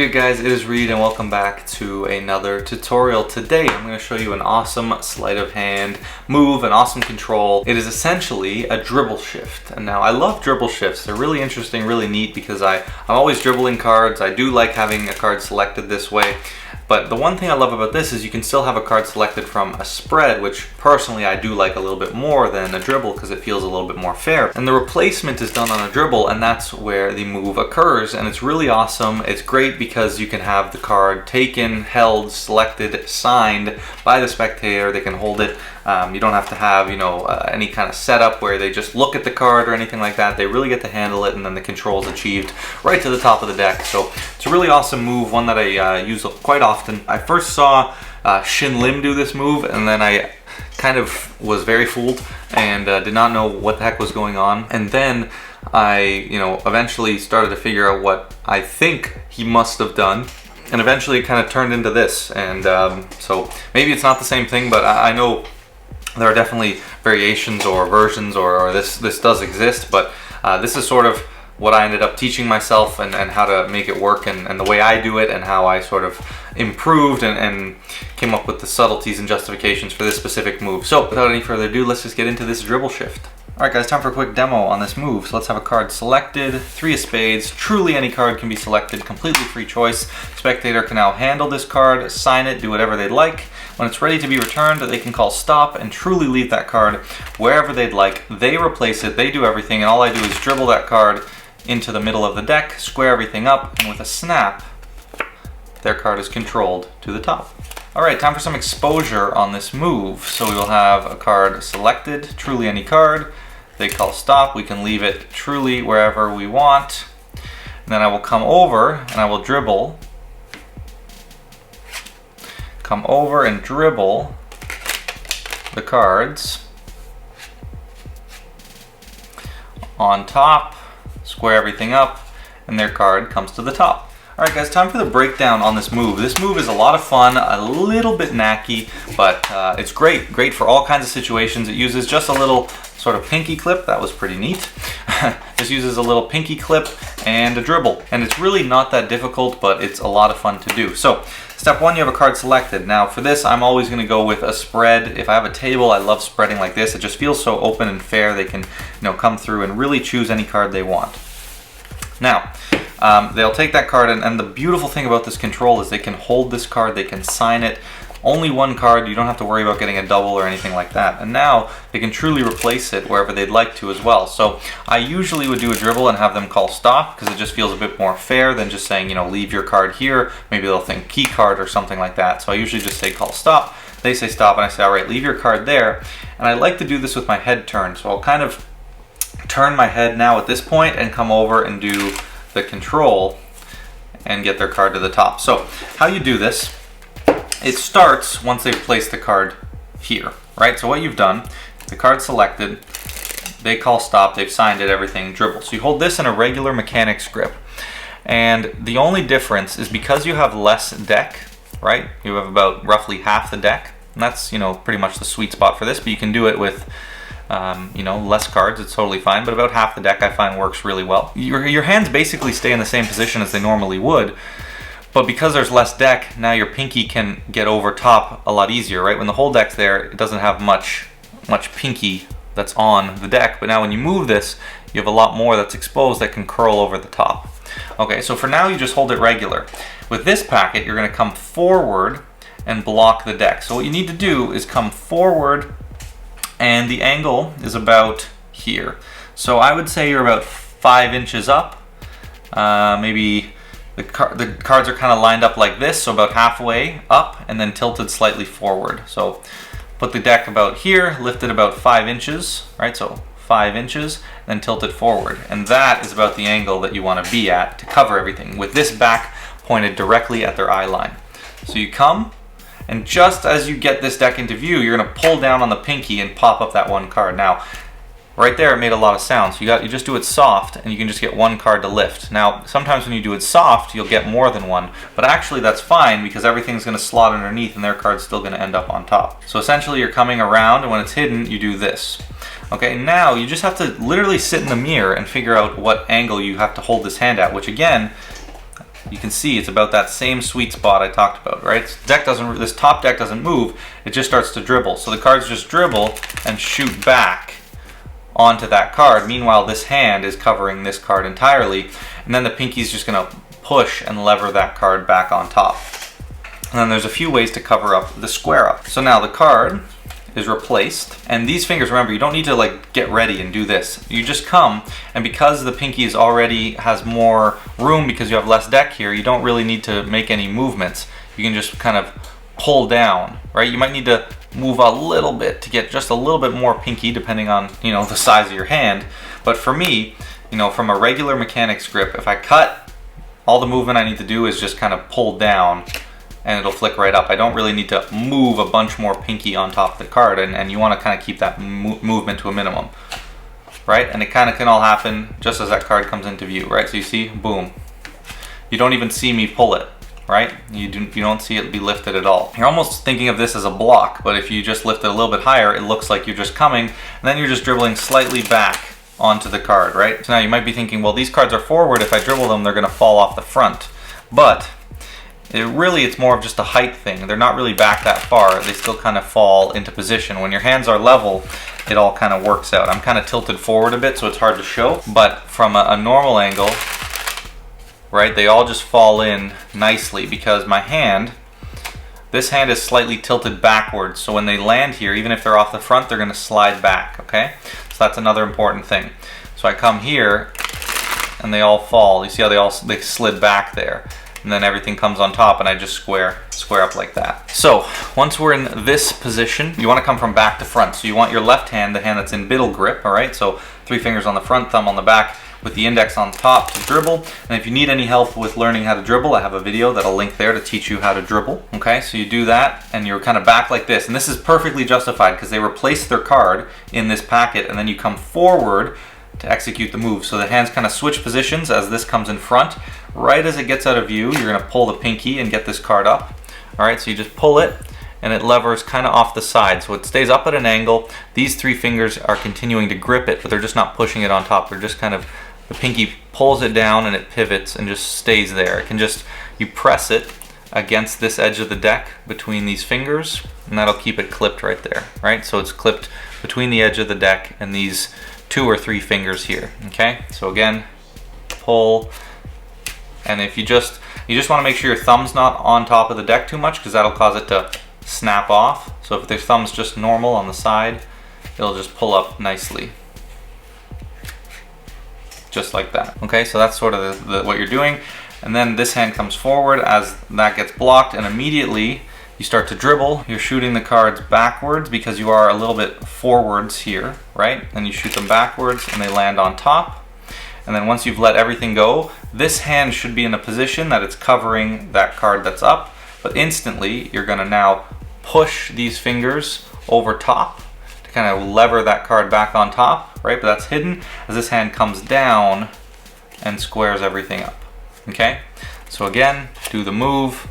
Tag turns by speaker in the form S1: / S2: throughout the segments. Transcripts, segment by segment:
S1: What's good, guys? It is Reed and welcome back to another tutorial. Today I'm going to show you an awesome sleight of hand move, an awesome control. It is essentially a dribble shift. And now I love dribble shifts. They're really interesting, really neat because I'm always dribbling cards. I do like having a card selected this way. But the one thing I love about this is you can still have a card selected from a spread, which personally I do like a little bit more than a dribble because it feels a little bit more fair. And the replacement is done on a dribble, and that's where the move occurs. And it's really awesome. It's great because you can have the card taken, held, selected, signed by the spectator. They can hold it. You don't have to have, any kind of setup where they just look at the card or anything like that. They really get to handle it, and then the control is achieved right to the top of the deck. So it's a really awesome move, one that I use quite often. I first saw Shin Lim do this move, and then I kind of was very fooled and did not know what the heck was going on. And then I, eventually started to figure out what I think he must have done. And eventually it kind of turned into this. And so maybe it's not the same thing, but I know there are definitely variations or versions or this does exist, but this is sort of what I ended up teaching myself and how to make it work and the way I do it and how I sort of improved and came up with the subtleties and justifications for this specific move. So without any further ado, let's just get into this dribble shift. Alright guys, time for a quick demo on this move. So let's have a card selected, 3 of spades. Truly any card can be selected, completely free choice. Spectator can now handle this card, sign it, do whatever they'd like. When it's ready to be returned, they can call stop and truly leave that card wherever they'd like. They replace it, they do everything, and all I do is dribble that card into the middle of the deck, square everything up, and with a snap, their card is controlled to the top. Alright, time for some exposure on this move. So we will have a card selected, truly any card. They call stop, we can leave it truly wherever we want. And then I will come over and I will dribble. Come over and dribble the cards on top, square everything up, and their card comes to the top. Alright guys, time for the breakdown on this move. This move is a lot of fun, a little bit knacky, but it's great for all kinds of situations. It uses just a little sort of pinky clip. That was pretty neat. This uses a little pinky clip and a dribble. And it's really not that difficult, but it's a lot of fun to do. So, step 1, you have a card selected. Now for this, I'm always going to go with a spread. If I have a table, I love spreading like this. It just feels so open and fair. They can, come through and really choose any card they want. Now, they'll take that card, and the beautiful thing about this control is they can hold this card, they can sign it. Only one card, you don't have to worry about getting a double or anything like that. And now they can truly replace it wherever they'd like to as well. So I usually would do a dribble and have them call stop because it just feels a bit more fair than just saying, leave your card here. Maybe they'll think key card or something like that. So I usually just say call stop. They say stop, and I say, all right, leave your card there. And I like to do this with my head turn. So I'll kind of turn my head now at this point and come over and do the control and get their card to the top. So how you do this, it starts once they've placed the card here, right? So what you've done, the card selected, they call stop, they've signed it, everything, dribble. So you hold this in a regular mechanics grip. And the only difference is because you have less deck, right? You have about roughly half the deck. And that's, pretty much the sweet spot for this, but you can do it with less cards, it's totally fine, but about half the deck I find works really well. Your hands basically stay in the same position as they normally would, but because there's less deck, now your pinky can get over top a lot easier, right? When the whole deck's there, it doesn't have much pinky that's on the deck, but now when you move this, you have a lot more that's exposed that can curl over the top. Okay, so for now you just hold it regular. With this packet, you're going to come forward and block the deck. So what you need to do is come forward, and the angle is about here. So I would say you're about 5 inches up. Maybe the cards are kind of lined up like this, so about halfway up and then tilted slightly forward. So put the deck about here, lift it about 5 inches, right? So 5 inches, then tilt it forward. And that is about the angle that you want to be at to cover everything, with this back pointed directly at their eye line. So you come, and just as you get this deck into view, you're going to pull down on the pinky and pop up that one card. Now, right there, it made a lot of sound. So you just do it soft, and you can just get one card to lift. Now, sometimes when you do it soft, you'll get more than one. But actually, that's fine because everything's going to slot underneath, and their card's still going to end up on top. So essentially, you're coming around, and when it's hidden, you do this. Okay, now you just have to literally sit in the mirror and figure out what angle you have to hold this hand at, which again, you can see it's about that same sweet spot I talked about, right? This top deck doesn't move, it just starts to dribble. So the cards just dribble and shoot back onto that card. Meanwhile, this hand is covering this card entirely, and then the pinky's just gonna push and lever that card back on top. And then there's a few ways to cover up the square up. So now the card is replaced, and these fingers, remember, you don't need to like get ready and do this. You just come, and because the pinky is already has more room because you have less deck here, you don't really need to make any movements. You can just kind of pull down, right? You might need to move a little bit to get just a little bit more pinky depending on, you know, the size of your hand. But for me, you know, from a regular mechanics grip, if I cut, all the movement I need to do is just kind of pull down and it'll flick right up. I don't really need to move a bunch more pinky on top of the card, and you want to kind of keep that movement to a minimum, right? And it kind of can all happen just as that card comes into view, right? So you see, boom. You don't even see me pull it, right? You don't see it be lifted at all. You're almost thinking of this as a block, but if you just lift it a little bit higher, it looks like you're just coming, and then you're just dribbling slightly back onto the card, right? So now you might be thinking, well, these cards are forward. If I dribble them, they're going to fall off the front. But it's more of just a height thing. They're not really back that far. They still kind of fall into position. When your hands are level, it all kind of works out. I'm kind of tilted forward a bit, so it's hard to show. But from a normal angle, right, they all just fall in nicely because my hand, this hand is slightly tilted backwards. So when they land here, even if they're off the front, they're going to slide back, okay? So that's another important thing. So I come here, and they all fall. You see how they slid back there. And then everything comes on top, and I just square up like that. So once we're in this position, you want to come from back to front. So you want your left hand, the hand that's in middle grip, all right? So 3 fingers on the front, thumb on the back, with the index on top to dribble. And if you need any help with learning how to dribble, I have a video that I'll link there to teach you how to dribble. Okay, so you do that, and you're kind of back like this. And this is perfectly justified because they replace their card in this packet, and then you come forward to execute the move. So the hands kind of switch positions as this comes in front. Right as it gets out of view, you're gonna pull the pinky and get this card up. All right, so you just pull it, and it levers kind of off the side. So it stays up at an angle. These 3 fingers are continuing to grip it, but they're just not pushing it on top. They're just kind of, the pinky pulls it down and it pivots and just stays there. It can just, you press it against this edge of the deck between these fingers, and that'll keep it clipped right there, right? So it's clipped between the edge of the deck and these 2 or 3 fingers here, okay? So again, pull, and if you just want to make sure your thumb's not on top of the deck too much, because that'll cause it to snap off. So if their thumb's just normal on the side, it'll just pull up nicely. Just like that. Okay, so that's sort of what you're doing. And then this hand comes forward as that gets blocked, and immediately you start to dribble. You're shooting the cards backwards because you are a little bit forwards here, right? And you shoot them backwards and they land on top. And then once you've let everything go, this hand should be in a position that it's covering that card that's up, but instantly you're gonna now push these fingers over top to kind of lever that card back on top, right? But that's hidden as this hand comes down and squares everything up, okay? So again, do the move,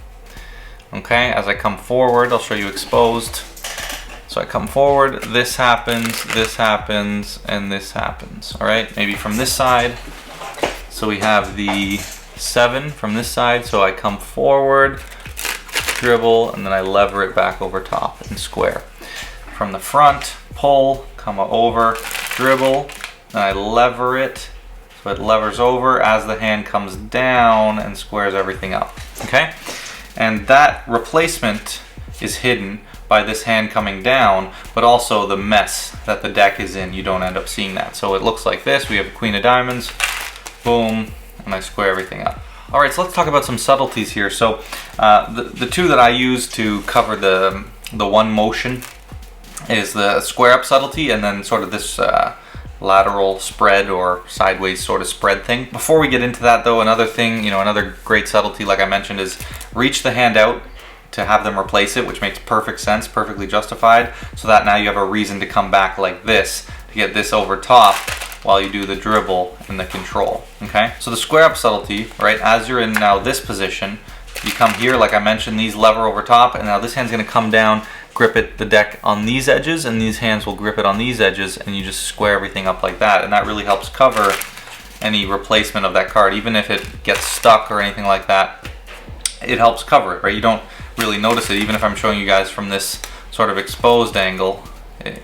S1: okay? As I come forward, I'll show you exposed. So I come forward, this happens, and this happens, all right? Maybe from this side. So we have the 7 from this side, so I come forward, dribble, and then I lever it back over top and square. From the front, pull, come over, dribble, and I lever it, so it levers over as the hand comes down and squares everything up, okay? And that replacement is hidden by this hand coming down, but also the mess that the deck is in, you don't end up seeing that. So it looks like this. We have a queen of diamonds, boom, and I square everything up. All right, so let's talk about some subtleties here. So the 2 that I use to cover the one motion is the square up subtlety, and then sort of this lateral spread or sideways sort of spread thing. Before we get into that though, another thing, another great subtlety, like I mentioned, is reach the hand out to have them replace it, which makes perfect sense, perfectly justified, so that now you have a reason to come back like this to get this over top while you do the dribble and the control, okay? So the square up subtlety, right, as you're in now this position, you come here, like I mentioned, these lever over top, and now this hand's gonna come down, grip the deck on these edges, and these hands will grip it on these edges, and you just square everything up like that, and that really helps cover any replacement of that card, even if it gets stuck or anything like that. It helps cover it, right? You don't really notice it, even if I'm showing you guys from this sort of exposed angle.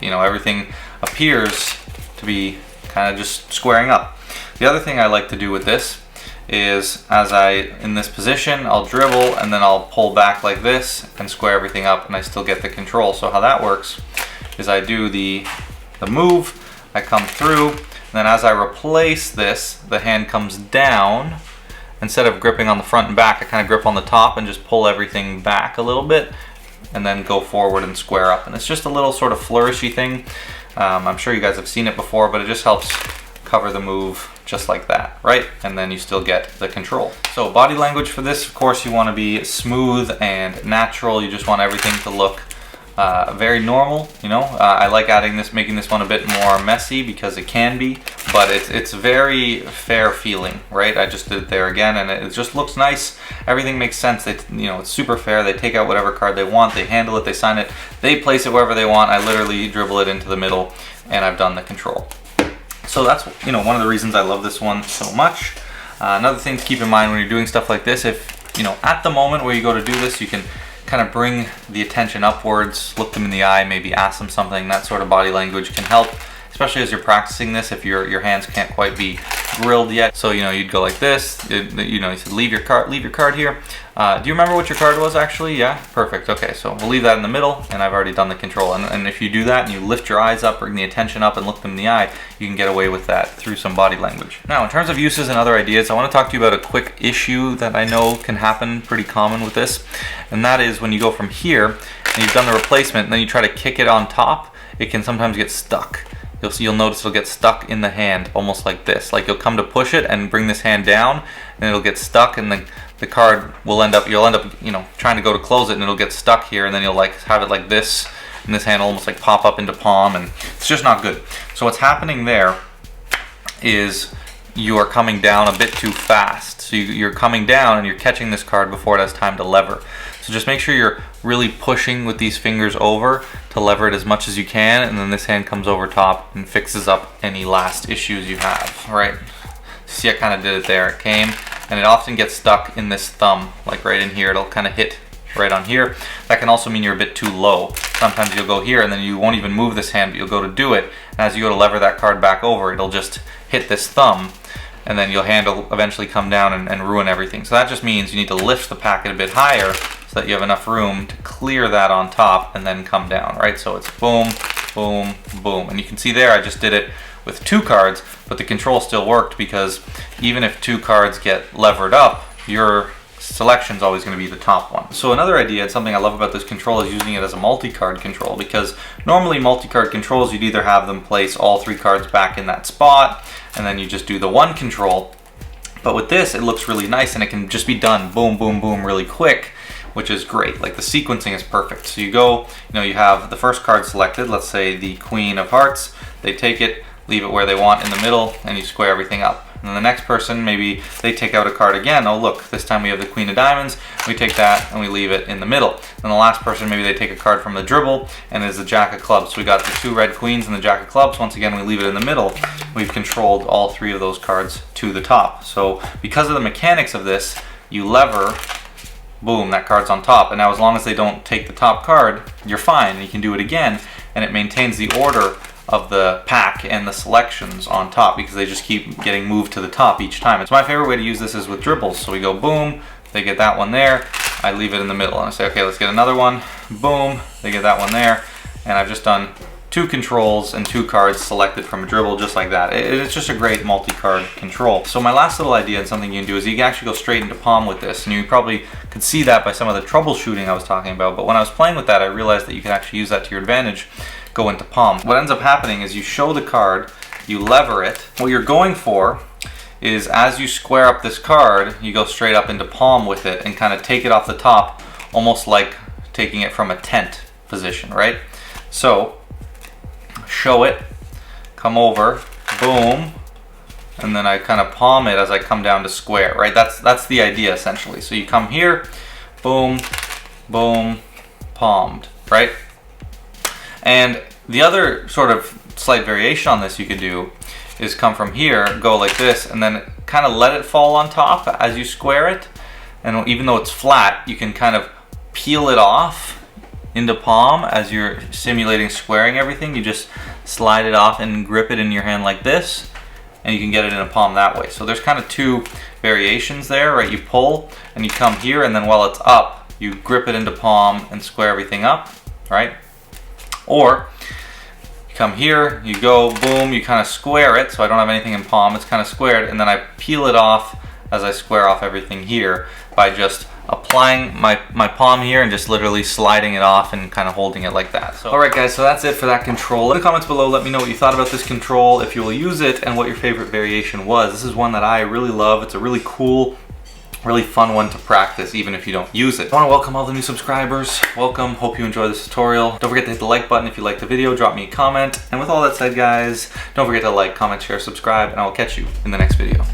S1: You know, everything appears to be kind of just squaring up. The other thing I like to do with this is, in this position, I'll dribble and then I'll pull back like this and square everything up, and I still get the control. So how that works is I do the move, I come through, and then as I replace this, the hand comes down. Instead of gripping on the front and back, I kind of grip on the top and just pull everything back a little bit and then go forward and square up. And it's just a little sort of flourishy thing. I'm sure you guys have seen it before, but it just helps cover the move just like that, right? And then you still get the control. So body language for this, of course, you want to be smooth and natural. You just want everything to look very normal, you know. I like making this one a bit more messy because it can be, but it's very fair feeling, right? I just did it there again, and it just looks nice. Everything makes sense. It's super fair. They take out whatever card they want, they handle it, they sign it, they place it wherever they want. I literally dribble it into the middle, and I've done the control. So that's, you know, one of the reasons I love this one so much. Another thing to keep in mind when you're doing stuff like this, if, you know, at the moment where you go to do this, you can kind of bring the attention upwards, look them in the eye, maybe ask them something. That sort of body language can help, especially as you're practicing this, if your hands can't quite be grilled yet. So, you know, you'd go like this, you know, you said leave your card here. Do you remember what your card was actually? Yeah, perfect. Okay, so we'll leave that in the middle, and I've already done the control. And if you do that and you lift your eyes up, bring the attention up and look them in the eye, you can get away with that through some body language. Now, in terms of uses and other ideas, I want to talk to you about a quick issue that I know can happen pretty common with this. And that is when you go from here and you've done the replacement and then you try to kick it on top, it can sometimes get stuck. You'll notice it'll get stuck in the hand, almost like this. Like you'll come to push it and bring this hand down, and it'll get stuck, and the card will you'll end up, you know, trying to go to close it, and it'll get stuck here, and then you'll like have it like this, and this hand will almost like pop up into palm, and it's just not good. So what's happening there is you are coming down a bit too fast. So you're coming down and you're catching this card before it has time to lever. So just make sure you're really pushing with these fingers over to lever it as much as you can, and then this hand comes over top and fixes up any last issues you have, right? See, I kind of did it there. It came, and it often gets stuck in this thumb, like right in here. It'll kind of hit right on here. That can also mean you're a bit too low. Sometimes you'll go here and then you won't even move this hand, but you'll go to do it. And as you go to lever that card back over, it'll just hit this thumb, and then your hand will eventually come down and ruin everything. So that just means you need to lift the packet a bit higher so that you have enough room to clear that on top and then come down, right? So it's boom, boom, boom. And you can see there I just did it with 2 cards, but the control still worked, because even if 2 cards get levered up, your selection's always going to be the top one. So another idea, and something I love about this control, is using it as a multi-card control, because normally multi-card controls, you'd either have them place all 3 cards back in that spot, and then you just do the one control. But with this, it looks really nice, and it can just be done boom, boom, boom really quick, which is great. Like the sequencing is perfect. So you go, you know, you have the first card selected, let's say the Queen of Hearts, they take it, leave it where they want in the middle, and you square everything up. And then the next person, maybe they take out a card again. Oh look, this time we have the Queen of Diamonds. We take that and we leave it in the middle. And the last person, maybe they take a card from the Dribble, and it is the Jack of Clubs. So we got the 2 red queens and the Jack of Clubs. Once again, we leave it in the middle. We've controlled all 3 of those cards to the top. So because of the mechanics of this, you lever, boom, that card's on top. And now as long as they don't take the top card, you're fine. And you can do it again, and it maintains the order of the pack and the selections on top, because they just keep getting moved to the top each time. It's my favorite way to use this is with dribbles. So we go boom, they get that one there, I leave it in the middle, and I say, okay, let's get another one, boom, they get that one there, and I've just done 2 controls and 2 cards selected from a dribble, just like that. It's just a great multi-card control. So my last little idea, and something you can do, is you can actually go straight into palm with this, and you probably could see that by some of the troubleshooting I was talking about, but when I was playing with that, I realized that you can actually use that to your advantage. Go into palm. What ends up happening is you show the card, you lever it. What you're going for is, as you square up this card, you go straight up into palm with it and kind of take it off the top, almost like taking it from a tent position, right? So show it, come over, boom, and then I kind of palm it as I come down to square, right? That's the idea essentially. So you come here, boom, boom, palmed, right? And the other sort of slight variation on this you could do is come from here, go like this, and then kind of let it fall on top as you square it. And even though it's flat, you can kind of peel it off into palm as you're simulating squaring everything. You just slide it off and grip it in your hand like this, and you can get it in a palm that way. So there's kind of two variations there, right? You pull and you come here, and then while it's up, you grip it into palm and square everything up, right? Or you come here, you go, boom, you kind of square it, so I don't have anything in palm, it's kind of squared, and then I peel it off as I square off everything here by just applying my palm here and just literally sliding it off and kind of holding it like that. So, alright guys, so that's it for that control. In the comments below, let me know what you thought about this control, if you will use it, and what your favorite variation was. This is one that I really love. It's a really cool, really fun one to practice even if you don't use it. I want to welcome all the new subscribers. Welcome, hope you enjoy this tutorial. Don't forget to hit the like button if you liked the video, drop me a comment. And with all that said guys, don't forget to like, comment, share, subscribe, and I will catch you in the next video.